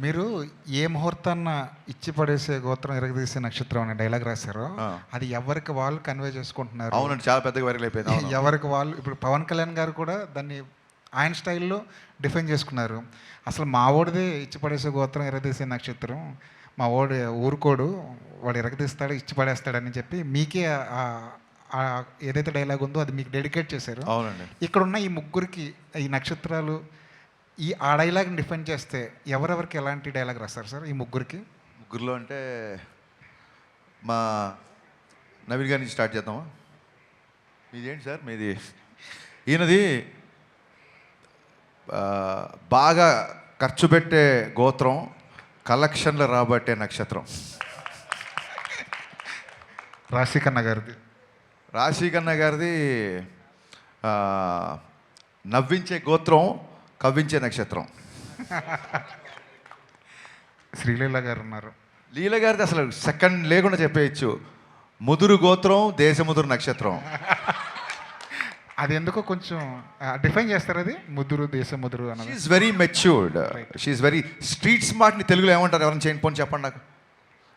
మీరు ఏ ముహూర్తాన్న ఇచ్చి పడేసే గోత్రం ఎరగదీసే నక్షత్రం అనే డైలాగ్ రాశారు. అది ఎవరికి వాళ్ళు కన్వే చేసుకుంటున్నారు. అవునండి, చాలా పెద్దగా వైరల్ అయిపోయింది. ఎవరికి వాళ్ళు ఇప్పుడు పవన్ కళ్యాణ్ గారు కూడా దాన్ని ఆయన స్టైల్లో డిఫైన్ చేసుకున్నారు. అసలు మా ఓడిదే ఇచ్చి పడేసే గోత్రం ఎరగదీసే నక్షత్రం, మా ఓడి ఊరుకోడు, వాడు ఎరగదీస్తాడు ఇచ్చి పడేస్తాడని చెప్పి మీకే ఏదైతే డైలాగ్ ఉందో అది మీకు డెడికేట్ చేశారు. అవునండి. ఇక్కడున్న ఈ ముగ్గురికి ఈ నక్షత్రాలు ఆ డైలాగ్ని డిఫైన్ చేస్తే ఎవరెవరికి ఎలాంటి డైలాగ్ రాస్తారు సార్ ఈ ముగ్గురికి? ముగ్గురులో అంటే మా నవీన్ గారి నుంచి స్టార్ట్ చేద్దామా? మీది ఏంటి సార్? మీది ఈయనది బాగా ఖర్చు పెట్టే గోత్రం, కలెక్షన్లు రాబట్టే నక్షత్రం. రాశికన్న గారిది. రాశికన్న గారిది నవ్వించే గోత్రం, కవ్వించే నక్షత్రం. శ్రీలీల గారు ఉన్నారు. లీల గారిది అసలు సెకండ్ లేకుండా చెప్పేయచ్చు. ముదురు గోత్రం, దేశముదురు నక్షత్రం. అది ఎందుకో కొంచెం డిఫైన్ చేస్తారు. అది ముదురు దేశముదురు అన్నది. She is very matured, she is very street స్మార్ట్ని తెలుగులో ఏమంటారు? ఎవరైనా చేయని పోని చెప్పండి నాకు.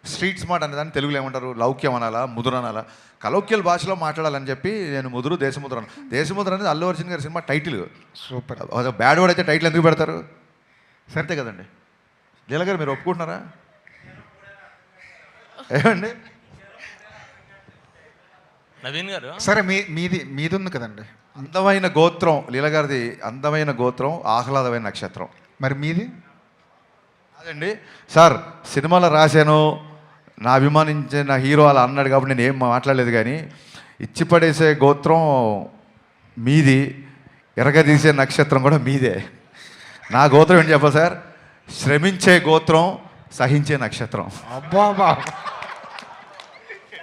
స్ట్రీట్ స్మార్ట్ అనే దాన్ని తెలుగులో ఏమంటారు? లౌక్యం అనాలా, ముదురు అనాలా? కలౌక్యల్ భాషలో మాట్లాడాలని చెప్పి నేను ముదురు దేశముద్ర అన్న. దేశముద్ర అనేది అల్లు అర్జున్ గారి cinema title. Super. Bad word అయితే టైటిల్ ఎందుకు పెడతారు? సరితే కదండి. లీల గారు మీరు ఒప్పుకుంటున్నారా? ఏమండి నవీన్ గారు? సరే మీది ఉంది కదండి. అందమైన గోత్రం లీల గారిది, అందమైన గోత్రం, ఆహ్లాదమైన నక్షత్రం. మరి మీది? అదండి సార్, సినిమాలో రాశాను, నా అభిమానించిన హీరో అలా అన్నాడు కాబట్టి నేను ఏం మాట్లాడలేదు. కానీ ఇచ్చి పడేసే గోత్రం మీది, ఎరగదీసే నక్షత్రం కూడా మీదే. నా గోత్రం ఏంటి చెప్పా సార్? శ్రమించే గోత్రం, సహించే నక్షత్రం. అబ్బా.